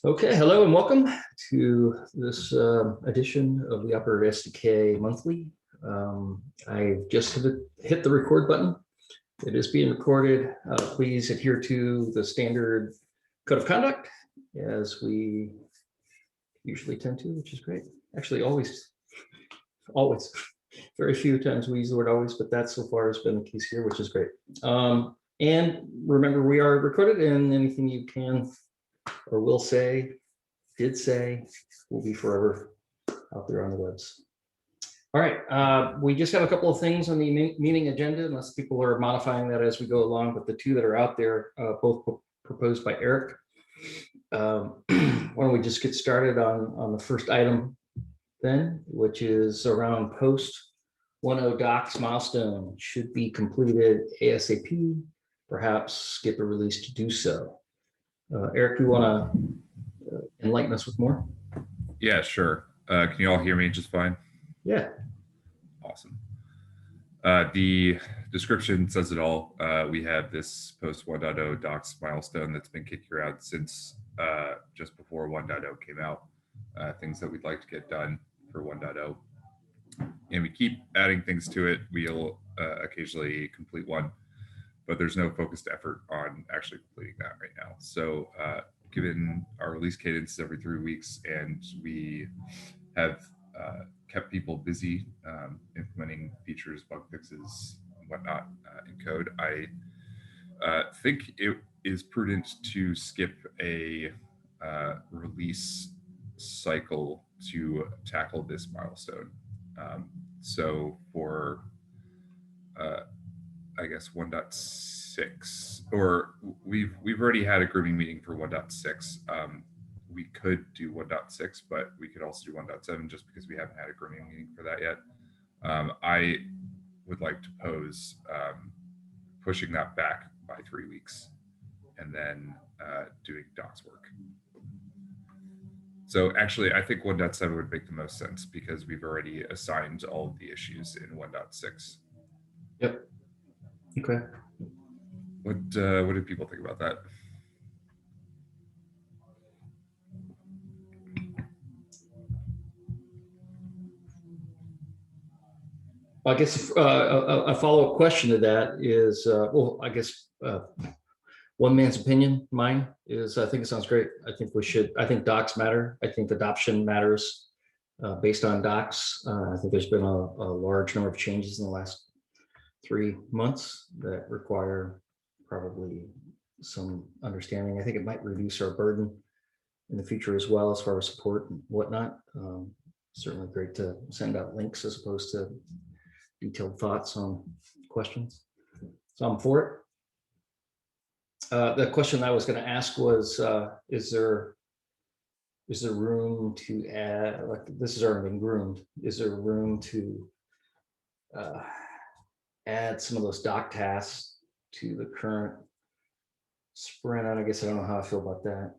Okay, hello and welcome to this edition of the Operator SDK Monthly. I've just hit the record button. It is being recorded. Please adhere to the standard code of conduct as we usually tend to, which is great. Actually, always. Very few times we use the word always, but that so far has been the case here, which is great. And remember, we are recorded, and anything you can or will say, did say, will be forever out there on the webs. All right, we just have a couple of things on the meeting agenda, unless people are modifying that as we go along, but the two that are out there, both proposed by Eric. Why don't we just get started on the first item then, which is around post 1.0 docs milestone should be completed ASAP, perhaps skip a release to do so. Eric, you want to enlighten us with more? Yeah, sure. Can you all hear me just fine? Yeah. Awesome. The description says it all. We have this post 1.0 docs milestone that's been kicking around since just before 1.0 came out. Things that we'd like to get done for 1.0. And we keep adding things to it. We'll occasionally complete one, but there's no focused effort on actually completing that right now. So given our release cadence every 3 weeks, and we have kept people busy implementing features, bug fixes, and whatnot in code, I think it is prudent to skip a release cycle to tackle this milestone. So for I guess 1.6, or we've already had a grooming meeting for 1.6. We could do 1.6, but we could also do 1.7 just because we haven't had a grooming meeting for that yet. I would like to pose pushing that back by 3 weeks and then doing docs work. So actually, I think 1.7 would make the most sense because we've already assigned all of the issues in 1.6. Yep. Okay. What do people think about that? I guess a follow-up question to that is, well, I guess one man's opinion, mine is, I think it sounds great. I think docs matter. I think adoption matters based on docs. I think there's been a large number of changes in the last 3 months that require probably some understanding. I think it might reduce our burden in the future as well as far as support and whatnot. Certainly great to send out links as opposed to detailed thoughts on questions. So I'm for it. The question I was going to ask was, is there room to add, like this has already been groomed, is there room to add some of those doc tasks to the current sprint? I guess I don't know how I feel about that.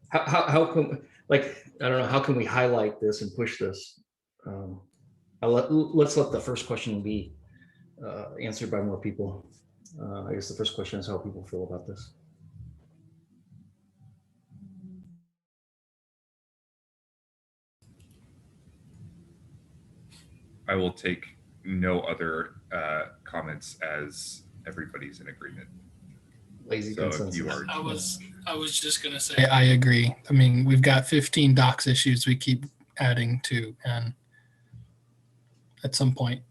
How can, like, I don't know, how can we highlight this and push this? Let's let the first question be answered by more people. I guess the first question is how people feel about this. I will take no other comments as everybody's in agreement. Lazy so consensus. If you are, I was just going to say, I agree. I mean, we've got 15 docs issues we keep adding to, and at some point,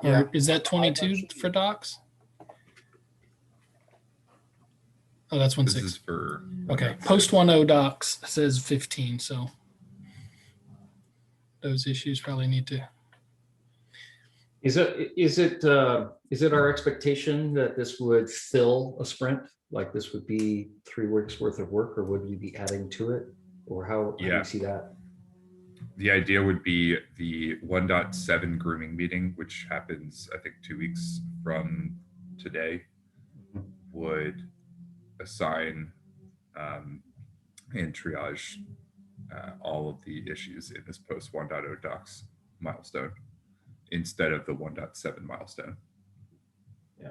Yeah. or is that 22 for docs? Oh, that's 1.6. This is for okay. Post 1.0 docs says 15, so those issues probably need to. Is it our expectation that this would fill a sprint? Like this would be 3 weeks worth of work, or would we be adding to it? Or how do you see that? The idea would be the 1.7 grooming meeting, which happens, I think, 2 weeks from today, would assign and triage all of the issues in this post 1.0 docs milestone instead of the 1.7 milestone. Yeah.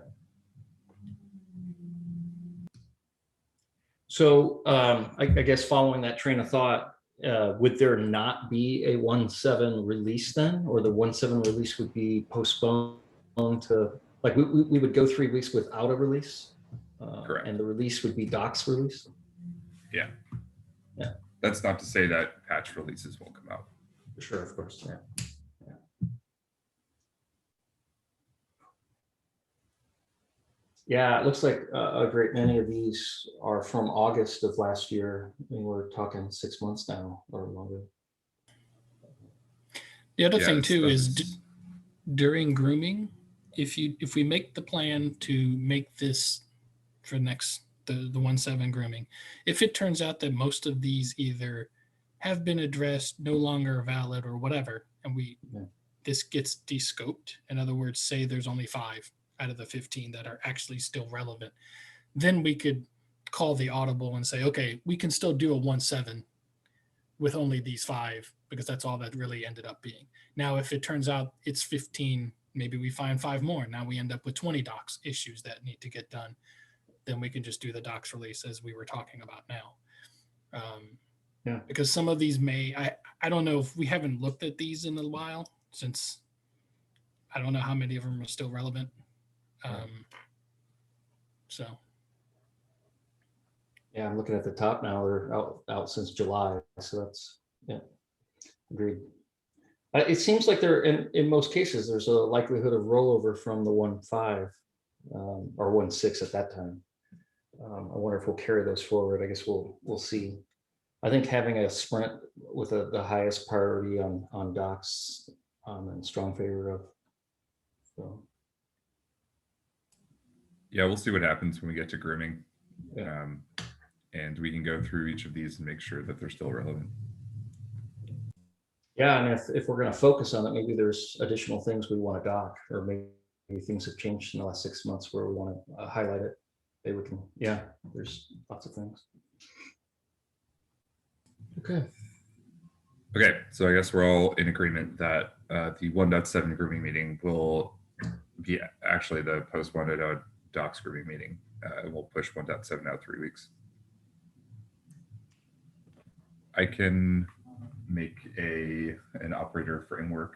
So I guess following that train of thought, would there not be a 1.7 release then, or the 1.7 release would be postponed to, like, we would go 3 weeks without a release? Correct. And the release would be docs release? Yeah. Yeah. That's not to say that patch releases won't come out. Sure, of course, yeah. Yeah, it looks like a great many of these are from August of last year, and we're talking 6 months now or longer. The other Yeah, thing this too stuff is during grooming, if we make the plan to make this for the 1.7 grooming, if it turns out that most of these either have been addressed, no longer valid, or whatever, and this gets descoped, in other words, say there's only 5 out of the 15 that are actually still relevant, then we could call the audible and say, okay, we can still do a 1.7 with only these 5 because that's all that really ended up being. Now, if it turns out it's 15, maybe we find 5 more. Now we end up with 20 docs issues that need to get done. Then we can just do the docs release as we were talking about now. Yeah. Because some of these I don't know if we haven't looked at these in a while, since I don't know how many of them are still relevant. So. Yeah, I'm looking at the top now. They're out since July, so that's, yeah, agreed. It seems like there, in most cases, there's a likelihood of rollover from the 1.5 or 1.6 at that time. I wonder if we'll carry those forward. I guess we'll see. I think having a sprint with the highest priority on docs, I'm in strong favor of. So. Yeah, we'll see what happens when we get to grooming. Yeah. And we can go through each of these and make sure that they're still relevant. Yeah, and if we're going to focus on it, maybe there's additional things we want to doc, or maybe things have changed in the last 6 months where we want to highlight it. Maybe we can, yeah, there's lots of things. Okay. Okay, so I guess we're all in agreement that the 1.7 grooming meeting will be actually the post 1.0 docs grooming meeting. We'll push 1.7 out 3 weeks. I can make an operator framework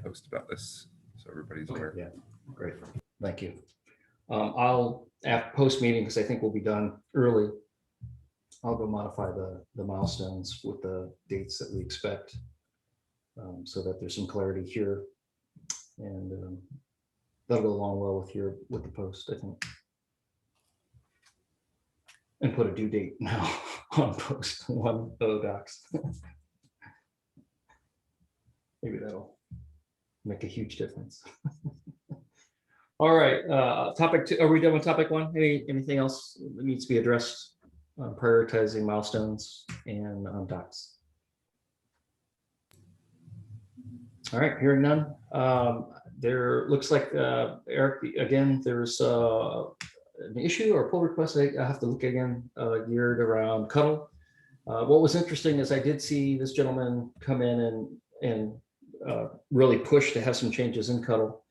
post about this so everybody's aware. Yeah, great. Thank you. I'll, after post meeting, because I think we'll be done early, I'll go modify the milestones with the dates that we expect, so that there's some clarity here, and that'll go along well with the post, I think. And put a due date now on post 1.0 docs. Maybe that'll make a huge difference. All right, topic 2. Are we done with topic 1? Anything else that needs to be addressed? Prioritizing milestones and docs. All right, hearing none. There looks like Eric, again, there's an issue or pull request. I have to look again, geared around Cuddle. What was interesting is I did see this gentleman come in and really push to have some changes in Cuddle.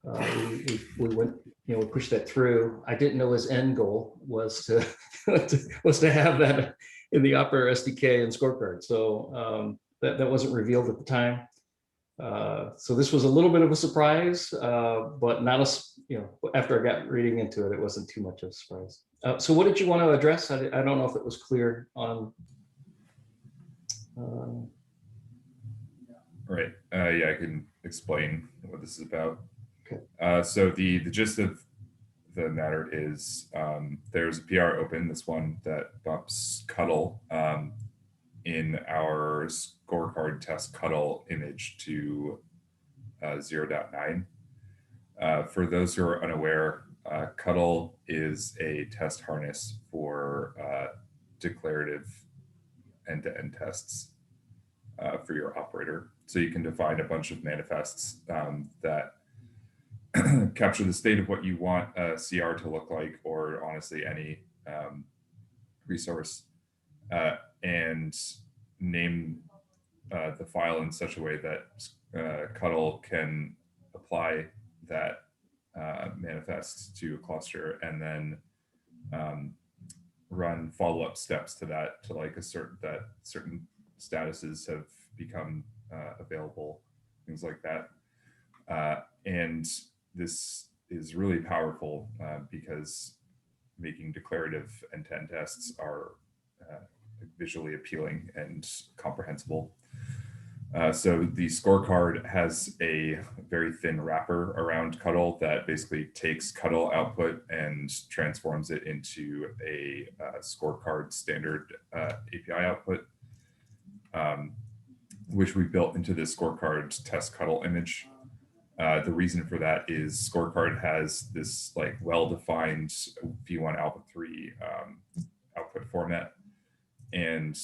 We went, we pushed that through. I didn't know his end goal was to was to have that in the Operator SDK and scorecard. So that wasn't revealed at the time. So this was a little bit of a surprise, but not after I got reading into it, it wasn't too much of a surprise. So what did you want to address? I don't know if it was clear on. Right. Yeah, I can explain what this is about. Okay. So the gist of the matter is there's a PR open, this one that bumps Cuddle in our scorecard test Cuddle image to 0.9. For those who are unaware, Cuddle is a test harness for declarative end-to-end tests for your operator. So you can define a bunch of manifests that capture the state of what you want a CR to look like, or honestly any resource, and name the file in such a way that Cuddle can apply that manifest to a cluster, and then run follow-up steps to that, to like assert that certain statuses have become available, things like that. And this is really powerful because making declarative end-to-end tests are visually appealing and comprehensible. So the scorecard has a very thin wrapper around Cuddle that basically takes Cuddle output and transforms it into a scorecard standard API output, which we built into this scorecard test Cuddle image. The reason for that is scorecard has this like well-defined v1 alpha 3 output format, and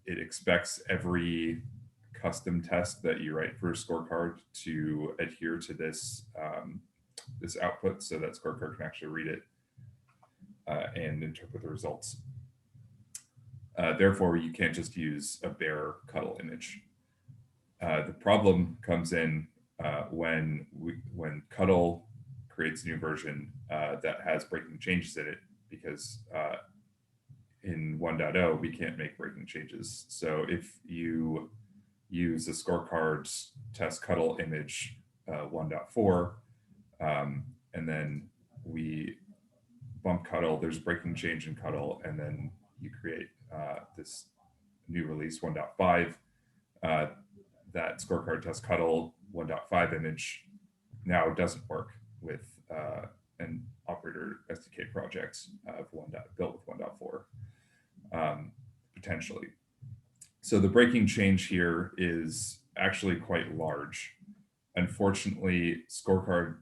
it expects every custom test that you write for a scorecard to adhere to this this output, so that scorecard can actually read it and interpret the results. Therefore, you can't just use a bare Cuddle image. The problem comes in when Cuddle creates a new version that has breaking changes in it, because in 1.0 we can't make breaking changes. So if you use a scorecard test Cuddle image 1.4 and then we bump Cuddle, there's breaking change in Cuddle, and then you create this new release 1.5, that scorecard test Cuddle 1.5 image now doesn't work with an Operator SDK project of built with 1.4 potentially. So the breaking change here is actually quite large. Unfortunately, scorecard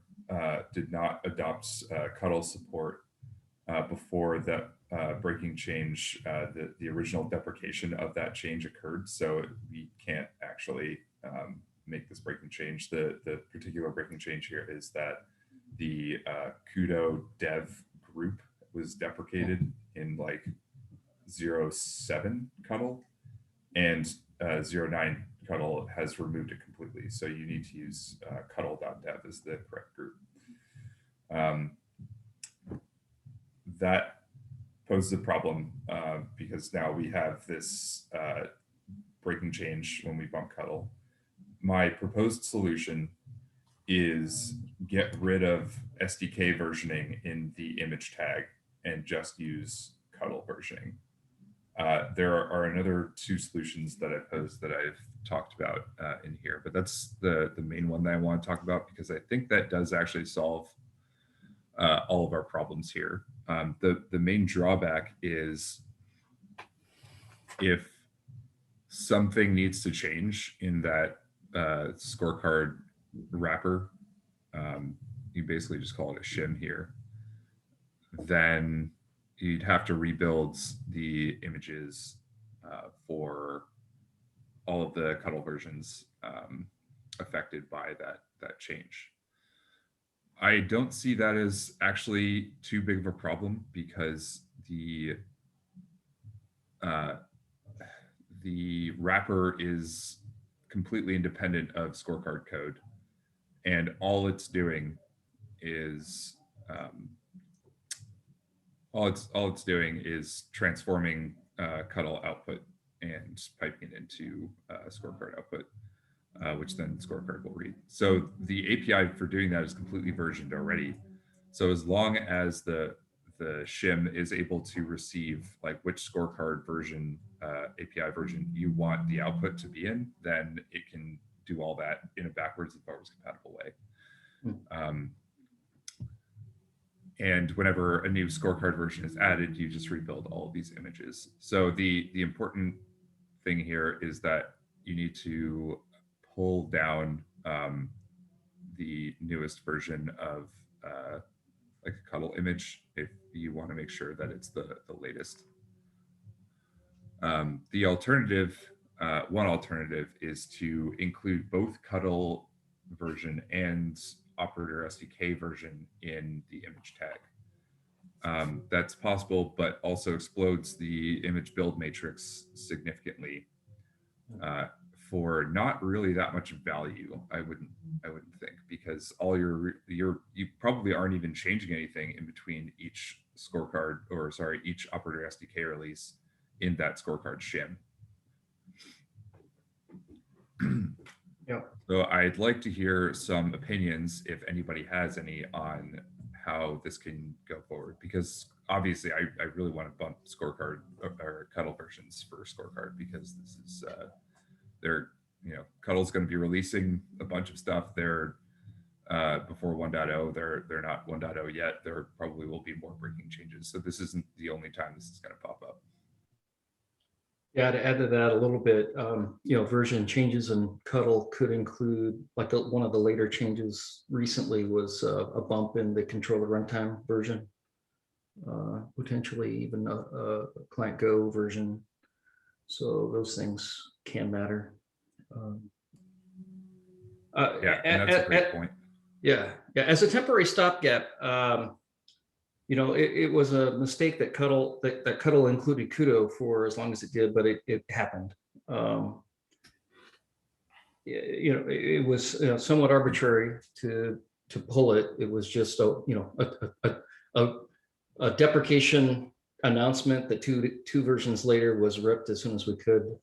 did not adopt Cuddle support before that breaking change, the original deprecation of that change occurred. So we can't actually make this breaking change. The particular breaking change here is that the Kudo dev group was deprecated in like 0.7 Cuddle, and 0.9 Cuddle has removed it completely. So you need to use cuddle.dev as the correct group. That poses a problem because now we have this breaking change when we bump Cuddle. My proposed solution is get rid of SDK versioning in the image tag and just use Cuddle versioning. There are another two solutions that I posed that I've talked about in here, but that's the main one that I want to talk about because I think that does actually solve all of our problems here. The main drawback is if something needs to change in that scorecard wrapper, you basically just call it a shim here, then you'd have to rebuild the images for all of the Cuddle versions affected by that change. I don't see that as actually too big of a problem because the wrapper is completely independent of scorecard code, and all it's doing is transforming Cuddle output and piping it into scorecard output, which then scorecard will read. So the API for doing that is completely versioned already. So as long as the shim is able to receive like which scorecard version, API version you want the output to be in, then it can do all that in a backwards and forwards compatible way. And whenever a new scorecard version is added, you just rebuild all of these images. So the important thing here is that you need to pull down the newest version of like a Cuddle image if you want to make sure that it's the latest. The alternative, one alternative is to include both Cuddle version and Operator SDK version in the image tag. That's possible, but also explodes the image build matrix significantly for not really that much value. I wouldn't think, because all you probably aren't even changing anything in between each scorecard, or sorry, each Operator SDK release in that scorecard shim. Yeah. So I'd like to hear some opinions, if anybody has any, on how this can go forward, because obviously I really want to bump scorecard or Cuddle versions for scorecard, because this is Cuddle's going to be releasing a bunch of stuff. They're before 1.0. They're not 1.0 yet. There probably will be more breaking changes. So this isn't the only time this is going to pop up. Yeah, to add to that a little bit, version changes in Cuddle could include, like one of the later changes recently was a bump in the controller runtime version, potentially even a client Go version. So those things can matter. Yeah, and that's a great point. Yeah, as a temporary stopgap, it was a mistake that Cuddle included Kudo for as long as it did, but it happened. It was somewhat arbitrary to pull it. It was just a deprecation announcement that two versions later was ripped as soon as we could.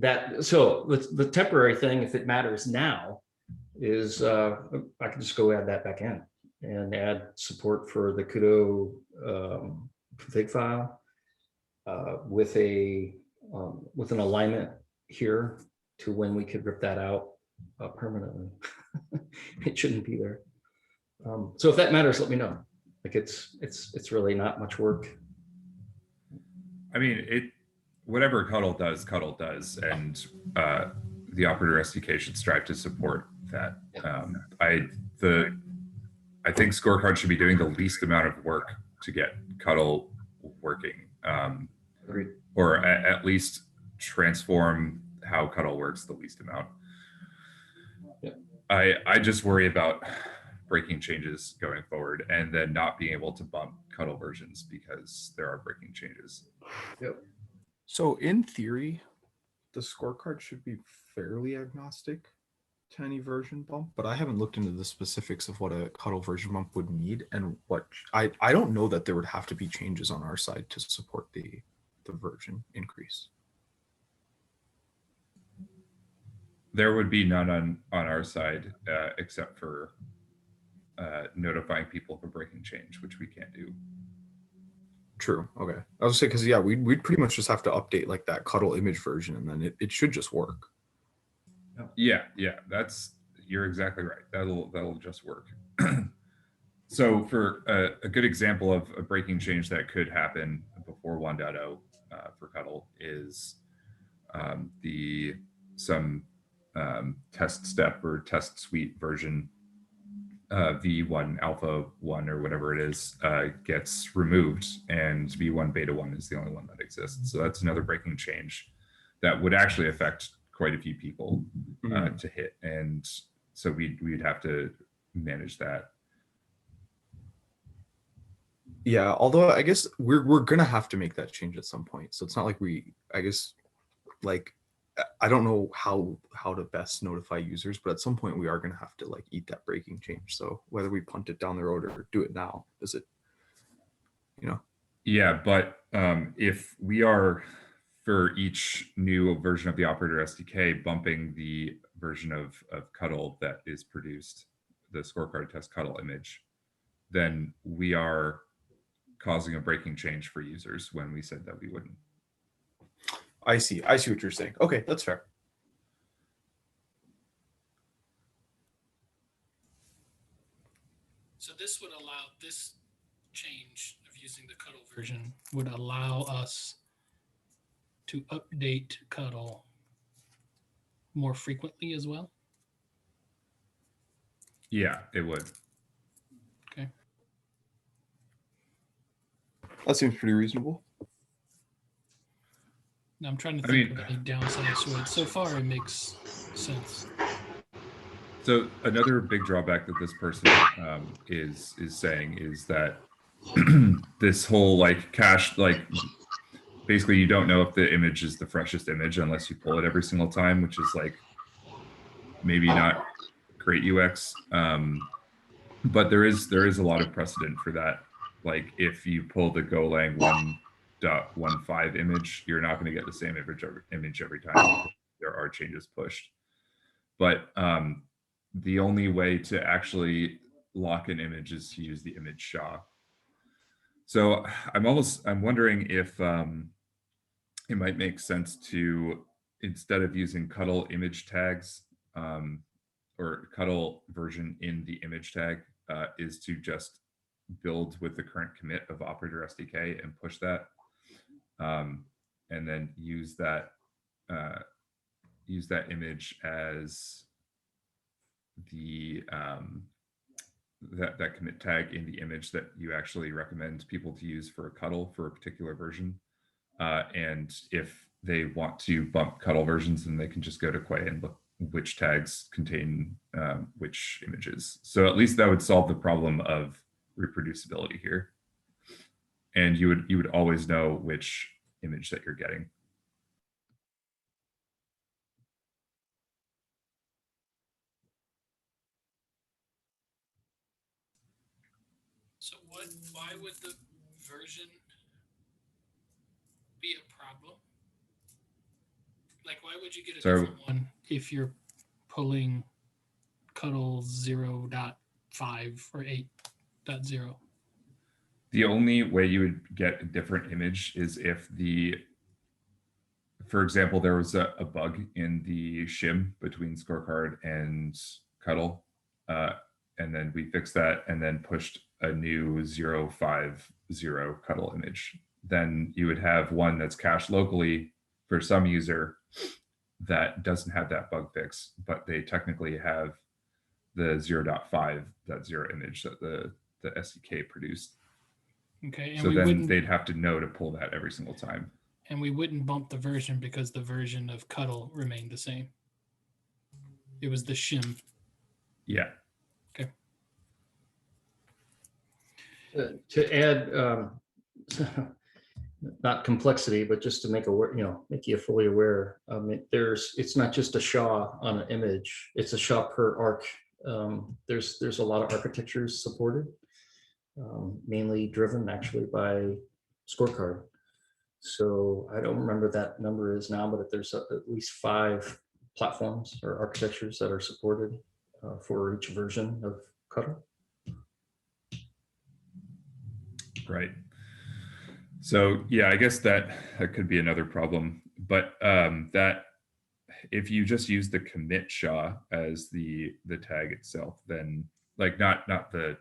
The temporary thing, if it matters now, is I can just go add that back in and add support for the Kudo config file with an alignment here to when we could rip that out permanently. It shouldn't be there. So if that matters, let me know. Like it's really not much work. I mean, whatever Cuddle does, and the Operator SDK should strive to support that. I think scorecard should be doing the least amount of work to get Cuddle working, or at least transform how Cuddle works the least amount. Yeah. I just worry about breaking changes going forward, and then not being able to bump Cuddle versions because there are breaking changes. Yep. So in theory, the scorecard should be fairly agnostic to any version bump, but I haven't looked into the specifics of what a Cuddle version bump would need, and what I don't know that there would have to be changes on our side to support the version increase. There would be none on our side, except for notifying people of a breaking change, which we can't do. True. Okay. I was saying, because yeah, we'd pretty much just have to update like that Cuddle image version, and then it should just work. Yeah, you're exactly right. That'll just work. So for a good example of a breaking change that could happen before 1.0 for Cuddle is some test step or test suite version, V1 alpha 1 or whatever it is, gets removed, and V1 beta 1 is the only one that exists. So that's another breaking change that would actually affect quite a few people to hit, and so we'd have to manage that. Yeah, although I guess we're gonna have to make that change at some point. So it's not like I don't know how to best notify users, but at some point we are gonna have to like eat that breaking change. So whether we punt it down the road or do it now, is it, Yeah, but if we are, for each new version of the Operator SDK, bumping the version of Cuddle that is produced, the scorecard test Cuddle image, then we are causing a breaking change for users when we said that we wouldn't. I see what you're saying. Okay, that's fair. So this would allow, this change of using the Cuddle version would allow us to update Cuddle more frequently as well? Yeah, it would. Okay. That seems pretty reasonable. Now I'm trying to think of any downsides to it. So far, it makes sense. So another big drawback that this person is saying is that this whole like cache, like basically you don't know if the image is the freshest image unless you pull it every single time, which is like maybe not great UX. But there is a lot of precedent for that. Like if you pull the Golang 1.15 image, you're not going to get the same image every time. There are changes pushed. But the only way to actually lock an image is to use the image SHA. So I'm wondering if it might make sense to, instead of using cuddle image tags or cuddle version in the image tag, is to just build with the current commit of Operator SDK and push that, and then use that image as the that commit tag in the image that you actually recommend people to use for a cuddle for a particular version. And if they want to bump cuddle versions, then they can just go to Quay and look which tags contain which images. So at least that would solve the problem of reproducibility here. And you would always know which image that you're getting. So why would the version be a problem? Like, why would you get a different one if you're pulling cuddle 0.5 or 8.0? The only way you would get a different image is if for example, there was a bug in the shim between scorecard and cuddle. And then we fixed that and then pushed a new 0.50 cuddle image. Then you would have one that's cached locally for some user that doesn't have that bug fix, but they technically have the 0.5.0 image that the SDK produced. Okay, and so then they'd have to know to pull that every single time. And we wouldn't bump the version because the version of cuddle remained the same. It was the shim. Yeah. Okay. To add, not complexity, but just to make make you fully aware. It's not just a SHA on an image; it's a SHA per arc. There's a lot of architectures supported, mainly driven actually by scorecard. So I don't remember that number is now, but there's at least 5 platforms or architectures that are supported for each version of Cuddle. Right. So yeah, I guess that could be another problem. But that if you just use the commit SHA as the tag itself, then like not the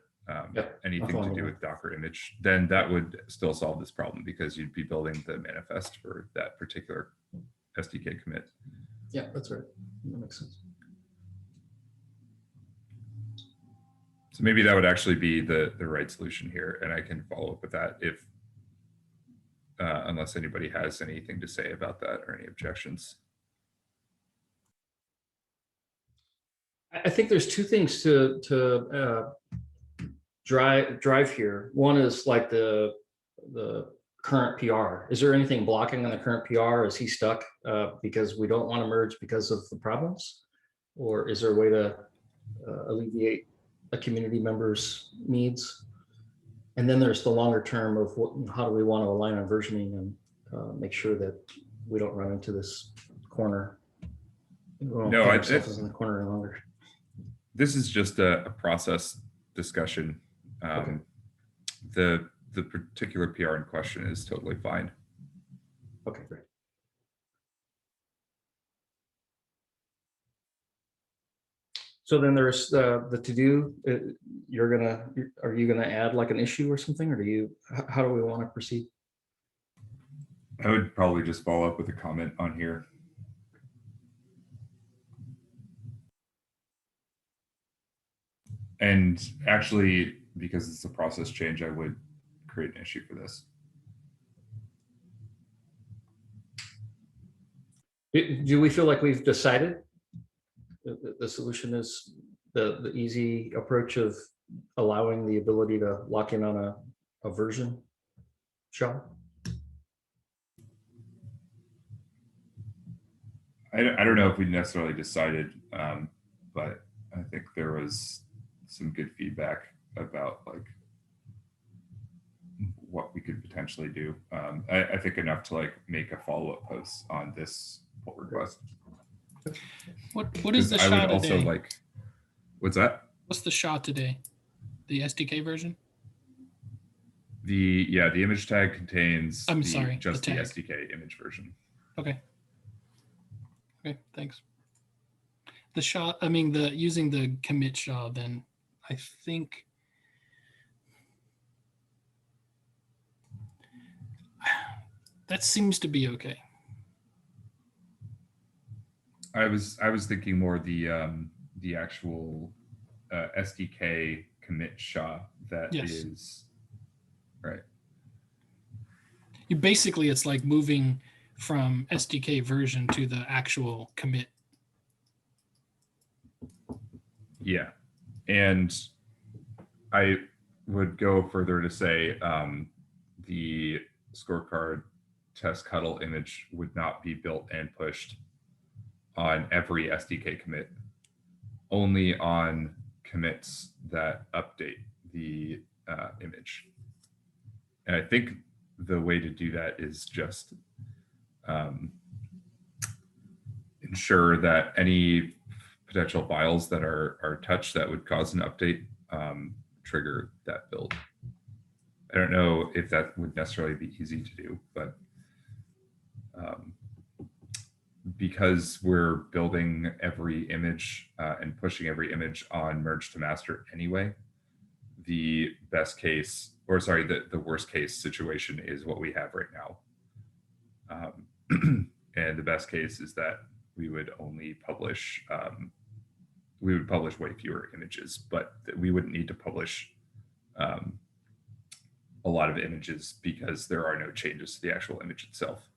anything to do with Docker image, then that would still solve this problem because you'd be building the manifest for that particular SDK commit. Yeah, that's right. That makes sense. So maybe that would actually be the right solution here, and I can follow up with that if unless anybody has anything to say about that or any objections. I think there's 2 things to drive here. One is like the current PR. Is there anything blocking on the current PR? Is he stuck because we don't want to merge because of the problems? Or is there a way to alleviate a community member's needs? And then there's the longer term of how do we want to align on versioning and make sure that we don't run into this corner. No, ourselves in the corner any longer. This is just a process discussion. Okay. The particular PR in question is totally fine. Okay, great. So then there's the to do. Are you gonna add like an issue or something, or how do we want to proceed? I would probably just follow up with a comment on here. And actually, because it's a process change, I would create an issue for this. Do we feel like we've decided the solution is the easy approach of allowing the ability to lock in on a version SHA? I don't know if we necessarily decided, but I think there was some good feedback about like what we could potentially do. I think enough to like make a follow-up post on this pull request. What is the I SHA would also today? like, what's that? What's the SHA today? The SDK version? The image tag contains I'm the, sorry, just the the tag. SDK image version. Okay. Okay, thanks. The SHA, I mean, the using the commit SHA, then I think that seems to be okay. I was thinking more the actual SDK commit SHA that Yes. is right. You basically, it's like moving from SDK version to the actual commit. Yeah, and I would go further to say the scorecard test cuddle image would not be built and pushed on every SDK commit, only on commits that update the image. And I think the way to do that is just ensure that any potential files that are touched that would cause an update trigger that build. I don't know if that would necessarily be easy to do, but because we're building every image and pushing every image on merge to master anyway, the best case, or sorry, the worst case situation is what we have right now. And the best case is that we would only publish, we would publish way fewer images, but we wouldn't need to publish a lot of images because there are no changes to the actual image itself.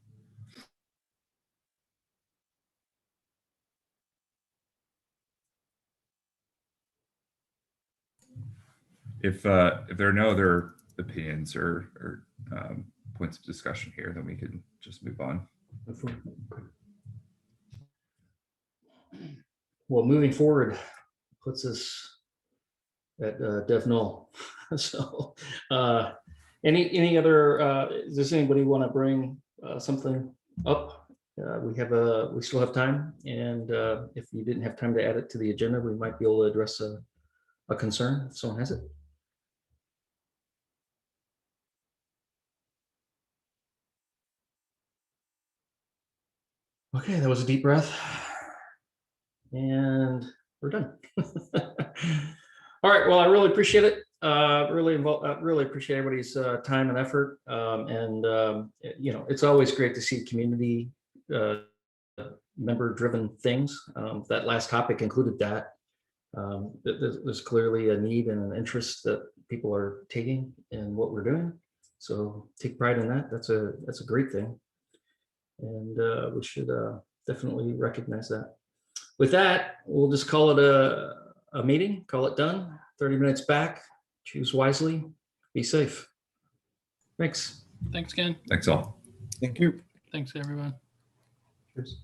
If there are no other opinions or points of discussion here, then we can just move on. Well, moving forward puts us at dev null. So any other, does anybody want to bring something up? We still have time, and if you didn't have time to add it to the agenda, we might be able to address a concern if someone has it. Okay, that was a deep breath. And we're done. All right, well, I really appreciate it. Really appreciate everybody's time and effort. You know, it's always great to see community member-driven things. That last topic included that. There's clearly a need and an interest that people are taking in what we're doing. So take pride in that. That's a great thing. And we should definitely recognize that. With that, we'll just call it a meeting, call it done. 30 minutes back, choose wisely, be safe. Thanks. Thanks, Ken. Thanks all. Thank you. Thanks, everyone. Cheers.